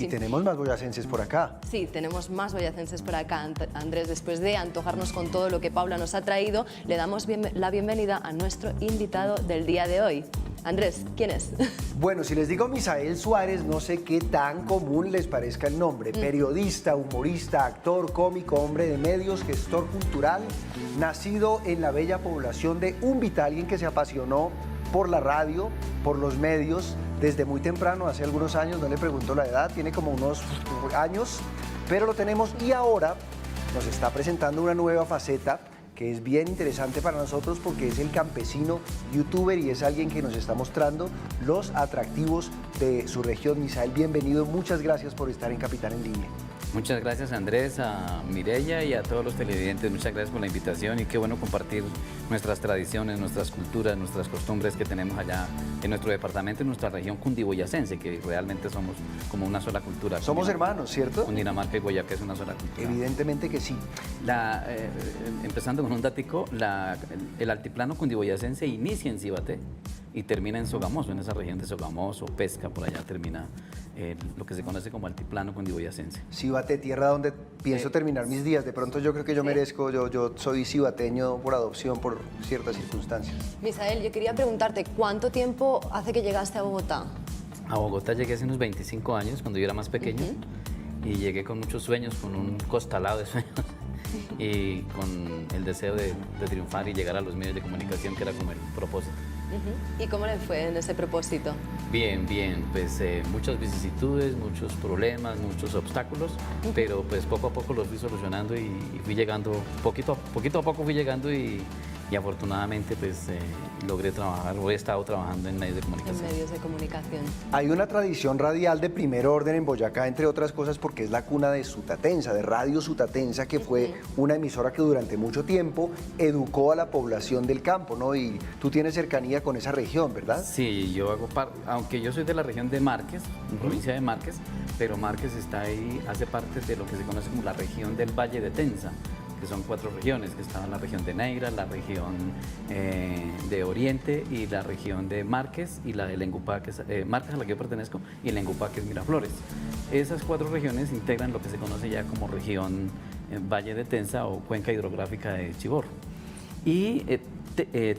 Y tenemos más boyacenses por acá. Sí, tenemos más boyacenses por acá, Andrés. Después de antojarnos con todo lo que Paula nos ha traído, le damos la bienvenida a nuestro invitado del día de hoy. Andrés, ¿quién es? Bueno, si les digo Misael Suárez, no sé qué tan común les parezca el nombre. Periodista, humorista, actor, cómico, hombre de medios, gestor cultural, nacido en la bella población de Úmbita, alguien que se apasionó por la radio, por los medios, desde muy temprano, hace algunos años, no le pregunto la edad, tiene como unos años, pero lo tenemos y ahora nos está presentando una nueva faceta que es bien interesante para nosotros porque es el campesino youtuber y es alguien que nos está mostrando los atractivos de su región. Misael, bienvenido, muchas gracias por estar en Capitán en Línea. Muchas gracias, Andrés, a Mireya y a todos los televidentes. Muchas gracias por la invitación y qué bueno compartir nuestras tradiciones, nuestras culturas, nuestras costumbres que tenemos allá en nuestro departamento, en nuestra región cundiboyacense, que realmente somos como una sola cultura. Somos hermanos, ¿cierto? Cundinamarca y Boyacá es una sola cultura. Evidentemente que sí. Empezando con un datico, el altiplano cundiboyacense inicia en Cibaté y termina en Sogamoso, en esa región de Sogamoso, Pesca, por allá termina lo que se conoce como altiplano cundiboyacense. Cibaté, tierra donde pienso terminar mis días. De pronto yo creo que yo merezco, yo soy cibateño por adopción, por ciertas circunstancias. Misael, yo quería preguntarte, ¿cuánto tiempo hace que llegaste a Bogotá? A Bogotá llegué hace unos 25 años, cuando yo era más pequeño, y llegué con muchos sueños, con un costalado de sueños, y con el deseo de triunfar y llegar a los medios de comunicación, que era como el propósito. ¿Y cómo le fue en ese propósito? Bien, bien, pues muchas vicisitudes, muchos problemas, muchos obstáculos, pero pues poco a poco los fui solucionando y fui llegando, poquito a poco fui llegando y afortunadamente pues logré trabajar, o he estado trabajando en medios de comunicación. En medios de comunicación. Hay una tradición radial de primer orden en Boyacá, entre otras cosas, porque es la cuna de Sutatensa, de Radio Sutatensa, que fue una emisora que durante mucho tiempo educó a la población del campo, ¿no? Y tú tienes cercanía con esa región, ¿verdad? Sí, yo hago parte, aunque yo soy de la región de Márquez, provincia de Márquez, pero Márquez está ahí, hace parte de lo que se conoce como la región del Valle de Tenza, que son 4 regiones, que estaban la región de Neira, la región de Oriente y la región de Márquez y la de Lengupá, que es Márquez, a la que yo pertenezco, y Lengupá, que es Miraflores. Esas 4 regiones integran lo que se conoce ya como región Valle de Tenza o cuenca hidrográfica de Chivor. Y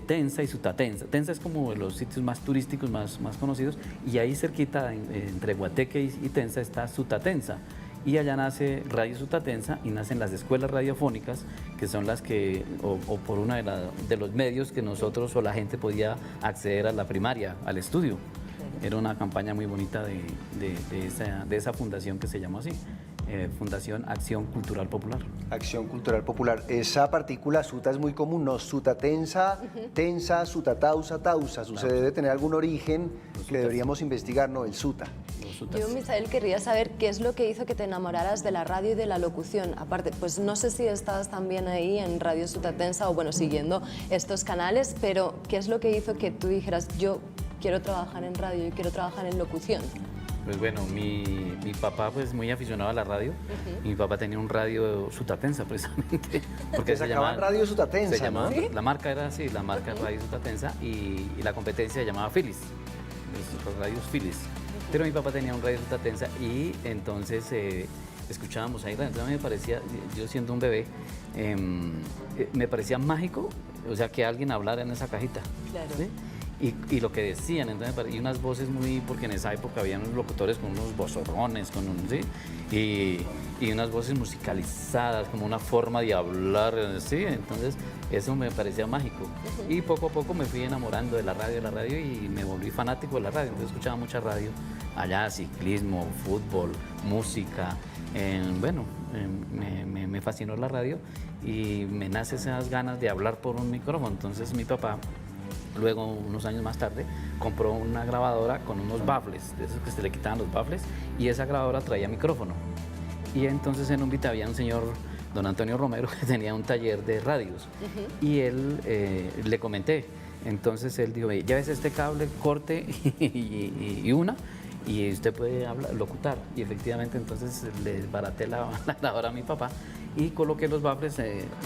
Tenza y Sutatensa. Tenza es como de los sitios más turísticos, más conocidos, y ahí cerquita, entre Guateque y Tenza, está Sutatensa. Y allá nace Radio Sutatensa y nacen las escuelas radiofónicas, que son las que, o por uno de los medios que nosotros o la gente podía acceder a la primaria, al estudio. Era una campaña muy bonita de esa fundación que se llamó así, Fundación Acción Cultural Popular. Acción Cultural Popular. Esa partícula suta es muy común, ¿no? Sutatensa, tensa, sutatausa, tausa. Se debe tener algún origen que deberíamos investigar, ¿no? El suta. Yo, Misael, querría saber qué es lo que hizo que te enamoraras de la radio y de la locución. Aparte, pues no sé si estás también ahí en Radio Sutatensa o, bueno, siguiendo estos canales, pero ¿qué es lo que hizo que tú dijeras, yo quiero trabajar en radio, yo quiero trabajar en locución? Pues bueno, mi papá pues muy aficionado a la radio. Mi papá tenía un radio Sutatensa precisamente. Porque se llamaba Radio Sutatensa, se llamaba, ¿no? ¿Sí? La marca era así, la marca Radio Sutatensa y la competencia se llamaba Philips, los radios Philips. Pero mi papá tenía un radio Sutatensa y entonces escuchábamos ahí, entonces me parecía, yo siendo un bebé, me parecía mágico, o sea, que alguien hablara en esa cajita. Claro. ¿Sí? Y lo que decían, entonces, y unas voces muy, porque en esa época había unos locutores con unos vozorrones, ¿sí? Y unas voces musicalizadas, como una forma de hablar, ¿sí? Entonces eso me parecía mágico. Y poco a poco me fui enamorando de la radio y me volví fanático de la radio, entonces escuchaba mucha radio, allá ciclismo, fútbol, música, me fascinó la radio y me nace esas ganas de hablar por un micrófono, entonces mi papá, luego, unos años más tarde, compró una grabadora con unos baffles, de esos que se le quitaban los baffles, y esa grabadora traía micrófono. Y entonces en Úmbita había un señor, don Antonio Romero, que tenía un taller de radios. Y él, le comenté, entonces él dijo, ya ves este cable, corte y una, y usted puede locutar. Y efectivamente entonces le baraté la lavadora a mi papá y coloqué los baffles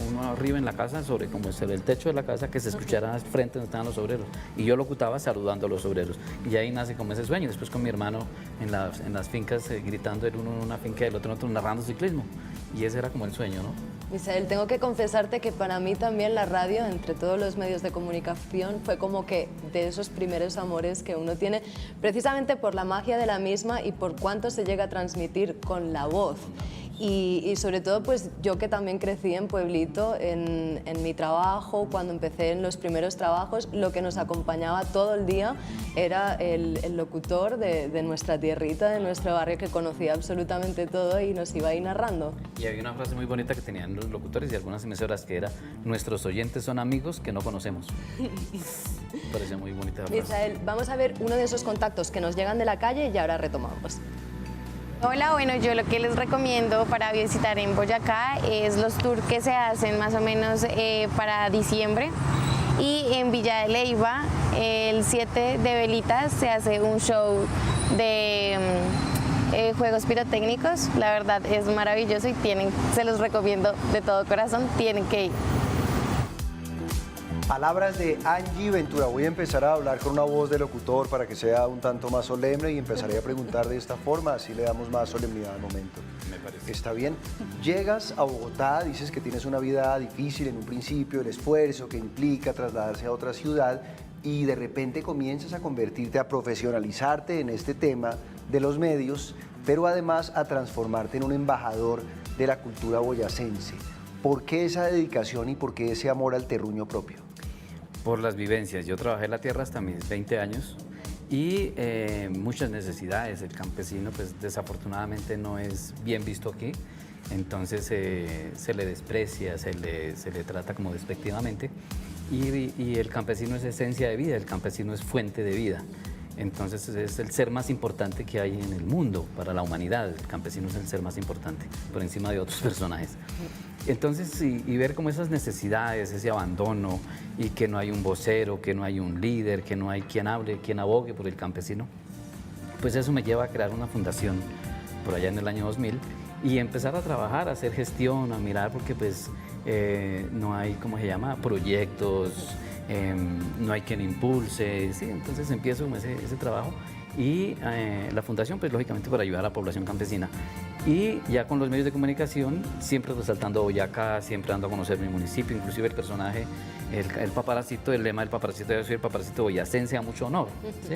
uno arriba en la casa, como sobre el techo de la casa, que se escuchara al frente donde estaban los obreros. Y yo locutaba saludando a los obreros. Y ahí nace como ese sueño. Después con mi hermano en las fincas, gritando el uno en una finca y el otro en otro, narrando ciclismo. Y ese era como el sueño, ¿no? Misael, tengo que confesarte que para mí también la radio, entre todos los medios de comunicación, fue como que de esos primeros amores que uno tiene, precisamente por la magia de la misma y por cuánto se llega a transmitir con la voz. Y sobre todo, pues yo que también crecí en pueblito, en mi trabajo, cuando empecé en los primeros trabajos, lo que nos acompañaba todo el día era el locutor de nuestra tierrita, de nuestro barrio, que conocía absolutamente todo y nos iba ahí narrando. Y había una frase muy bonita que tenían los locutores y algunas emisoras que era: nuestros oyentes son amigos que no conocemos. Me pareció muy bonita la frase. Misael, vamos a ver uno de esos contactos que nos llegan de la calle y ahora retomamos. Hola, bueno, yo lo que les recomiendo para visitar en Boyacá es los tours que se hacen más o menos para diciembre. Y en Villa de Leyva, el 7 de Velitas, se hace un show de juegos pirotécnicos. La verdad es maravilloso y se los recomiendo de todo corazón, tienen que ir. Palabras de Angie Ventura. Voy a empezar a hablar con una voz de locutor para que sea un tanto más solemne y empezaré a preguntar de esta forma, así le damos más solemnidad al momento. Me parece. Está bien. Llegas a Bogotá, dices que tienes una vida difícil en un principio, el esfuerzo que implica trasladarse a otra ciudad y de repente comienzas a convertirte, a profesionalizarte en este tema de los medios, pero además a transformarte en un embajador de la cultura boyacense. ¿Por qué esa dedicación y por qué ese amor al terruño propio? Por las vivencias. Yo trabajé en la tierra hasta mis 20 años y muchas necesidades. El campesino, pues desafortunadamente no es bien visto aquí, entonces se le desprecia, se le trata como despectivamente y el campesino es esencia de vida, el campesino es fuente de vida. Entonces es el ser más importante que hay en el mundo para la humanidad. El campesino es el ser más importante por encima de otros personajes. Entonces, y ver como esas necesidades, ese abandono y que no hay un vocero, que no hay un líder, que no hay quien hable, quien abogue por el campesino, pues eso me lleva a crear una fundación por allá en el año 2000 y empezar a trabajar, a hacer gestión, a mirar porque pues no hay, ¿cómo se llama?, proyectos, no hay quien impulse, ¿sí? Entonces empiezo ese trabajo y la fundación, pues lógicamente para ayudar a la población campesina. Y ya con los medios de comunicación, siempre resaltando Boyacá, siempre dando a conocer mi municipio, inclusive el personaje, el paparacito, el lema del paparacito, yo soy el paparacito boyacense a mucho honor, ¿sí?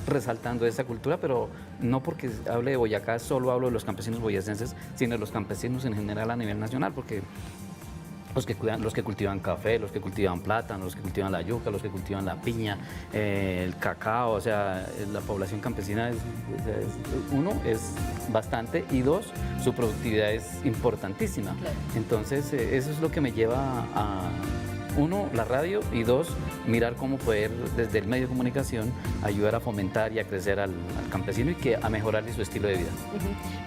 Resaltando esa cultura, pero no porque hable de Boyacá, solo hablo de los campesinos boyacenses, sino de los campesinos en general a nivel nacional, porque los que cultivan café, los que cultivan plátano, los que cultivan la yuca, los que cultivan la piña, el cacao, o sea, la población campesina uno, es bastante y dos, su productividad es importantísima. Claro. Entonces, eso es lo que me lleva a, uno, la radio y dos, mirar cómo poder desde el medio de comunicación ayudar a fomentar y a crecer al campesino y a mejorarle su estilo de vida.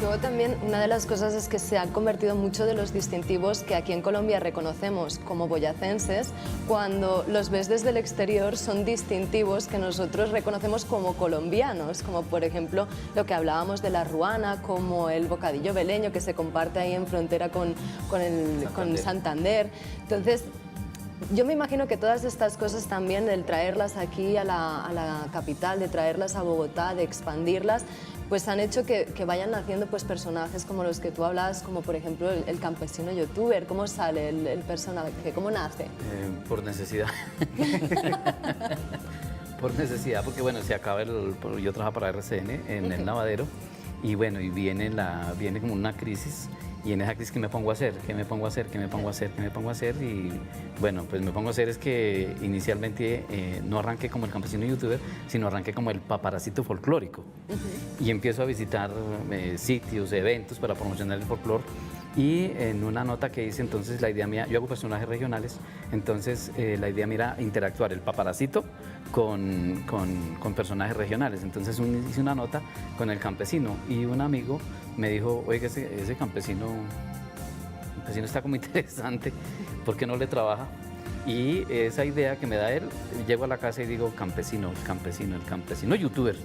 Luego también una de las cosas es que se han convertido mucho de los distintivos que aquí en Colombia reconocemos como boyacenses, cuando los ves desde el exterior son distintivos que nosotros reconocemos como colombianos, como por ejemplo lo que hablábamos de la ruana, como el bocadillo veleño que se comparte ahí en frontera con Santander. Entonces, yo me imagino que todas estas cosas también, el traerlas aquí a la capital, de traerlas a Bogotá, de expandirlas, pues han hecho que vayan naciendo pues personajes como los que tú hablas, como por ejemplo el campesino youtuber. ¿Cómo sale el personaje? ¿Cómo nace? Por necesidad. Por necesidad, porque bueno, se acaba yo trabajo para RCN en el lavadero y bueno, y viene como una crisis. Y en esa crisis, ¿qué me pongo a hacer? ¿Qué me pongo a hacer? ¿Qué me pongo a hacer? ¿Qué me pongo a hacer? Y bueno, pues me pongo a hacer es que inicialmente no arranqué como el campesino youtuber, sino arranqué como el paparacito folclórico. Y empiezo a visitar sitios, eventos para promocionar el folclore. Y en una nota que hice, entonces la idea mía, yo hago personajes regionales, entonces la idea mía era interactuar el paparacito con personajes regionales. Entonces hice una nota con el campesino y un amigo me dijo, oiga, ese campesino está como interesante, ¿por qué no le trabaja? Y esa idea que me da él, llego a la casa y digo, campesino, el campesino youtuber.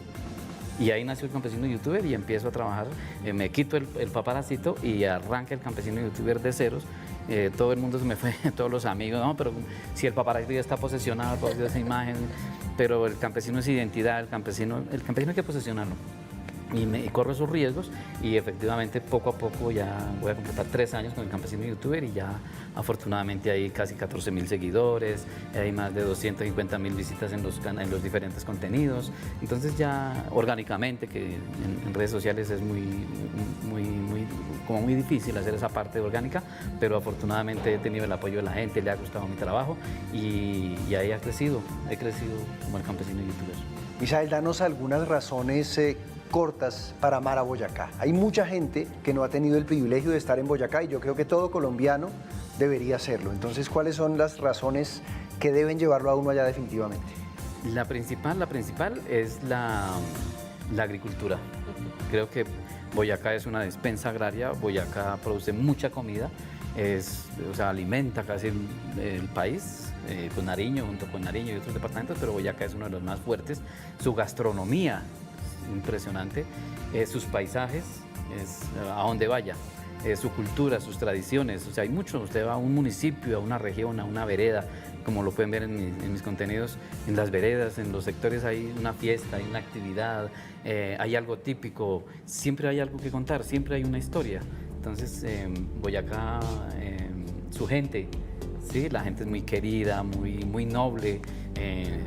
Y ahí nació el campesino youtuber y empiezo a trabajar, me quito el paparacito y arranca el campesino youtuber de ceros. Todo el mundo se me fue, todos los amigos, no, pero si el paparazzi ya está posesionado por esa imagen, pero el campesino es identidad, el campesino hay que posesionarlo. Y corro esos riesgos y efectivamente poco a poco ya voy a completar 3 años con el campesino youtuber y ya afortunadamente hay casi 14.000 seguidores, hay más de 250.000 visitas en los diferentes contenidos, entonces ya orgánicamente, que en redes sociales es como muy difícil hacer esa parte orgánica, pero afortunadamente he tenido el apoyo de la gente, le ha gustado mi trabajo y ahí he crecido como el campesino youtuber. Misael, danos algunas razones cortas para amar a Boyacá. Hay mucha gente que no ha tenido el privilegio de estar en Boyacá y yo creo que todo colombiano debería hacerlo. Entonces, ¿cuáles son las razones que deben llevarlo a uno allá definitivamente? La principal es la agricultura. Creo que Boyacá es una despensa agraria, Boyacá produce mucha comida, alimenta casi el país. Con Nariño, junto con Nariño y otros departamentos, pero Boyacá es uno de los más fuertes. Su gastronomía es impresionante, sus paisajes, a donde vaya, su cultura, sus tradiciones, o sea, hay mucho. Usted va a un municipio, a una región, a una vereda, como lo pueden ver en mis contenidos, en las veredas, en los sectores hay una fiesta, hay una actividad, hay algo típico, siempre hay algo que contar, siempre hay una historia. Entonces, Boyacá, su gente, sí, la gente es muy querida, muy noble,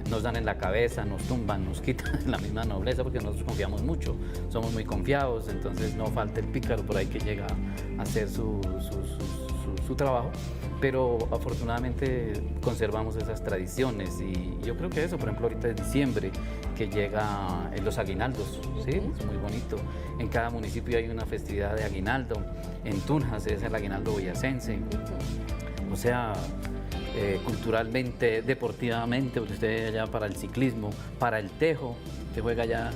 nos dan en la cabeza, nos tumban, nos quitan la misma nobleza porque nosotros confiamos mucho, somos muy confiados, entonces no falta el pícaro por ahí que llega a hacer su trabajo, pero afortunadamente conservamos esas tradiciones y yo creo que eso, por ejemplo, ahorita es diciembre, que llega los aguinaldos, ¿sí? Es muy bonito. En cada municipio hay una festividad de aguinaldo, en Tunjas es el aguinaldo boyacense. O sea, culturalmente, deportivamente, usted allá para el ciclismo, para el tejo, usted juega allá,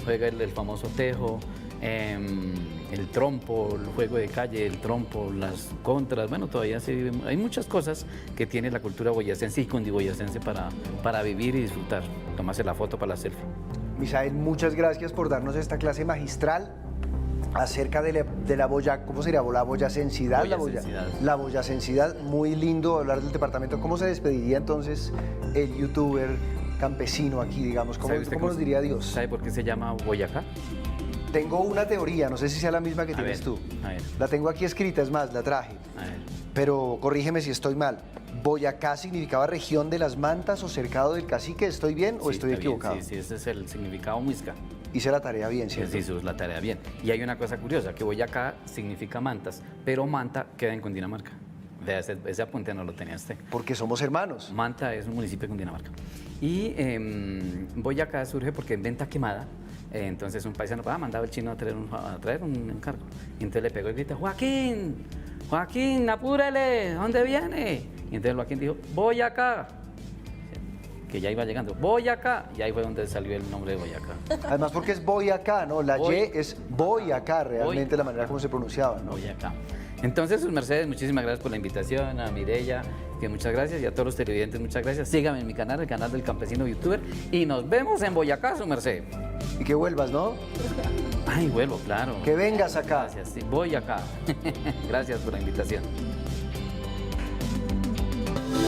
juega el famoso tejo, el trompo, el juego de calle, el trompo, las contras, bueno, todavía se vive, hay muchas cosas que tiene la cultura boyacense y cundiboyacense para vivir y disfrutar, tomarse la foto para la selfie. Misael, muchas gracias por darnos esta clase magistral acerca de la boya, ¿cómo sería? La boyacensidad. La boyacensidad, muy lindo hablar del departamento. ¿Cómo se despediría entonces el youtuber campesino aquí, digamos? ¿Cómo nos diría Dios? ¿Sabe por qué se llama Boyacá? Tengo una teoría, no sé si sea la misma que tienes tú. A ver. La tengo aquí escrita, es más, la traje. A ver. Pero corrígeme si estoy mal. ¿Boyacá significaba región de las mantas o cercado del cacique? ¿Estoy bien o estoy equivocado? Sí, ese es el significado muizca. Hice la tarea bien, ¿cierto? Sí, hizo la tarea bien. Y hay una cosa curiosa, que Boyacá significa mantas, pero Manta queda en Cundinamarca. Ese apunte no lo tenía usted. Porque somos hermanos. Manta es un municipio de Cundinamarca. Y Boyacá surge porque en Venta Quemada, entonces un paisano mandaba el chino a traer un encargo. Y entonces le pegó y grita, Joaquín, apúrele, ¿dónde viene? Y entonces Joaquín dijo, Boyacá. Que ya iba llegando, Boyacá, y ahí fue donde salió el nombre de Boyacá. Además porque es Boyacá, ¿no? La Y es Boyacá, realmente Boyacá. la manera como se pronunciaba, ¿no? Boyacá. Entonces, sus mercedes, muchísimas gracias por la invitación, a Mireya, que muchas gracias, y a todos los televidentes, muchas gracias. Síganme en mi canal, el canal del Campesino Youtuber, y nos vemos en Boyacá, su merced. Y que vuelvas, ¿no? Ay, vuelvo, claro. Que vengas acá. Gracias, sí, voy acá. Gracias por la invitación.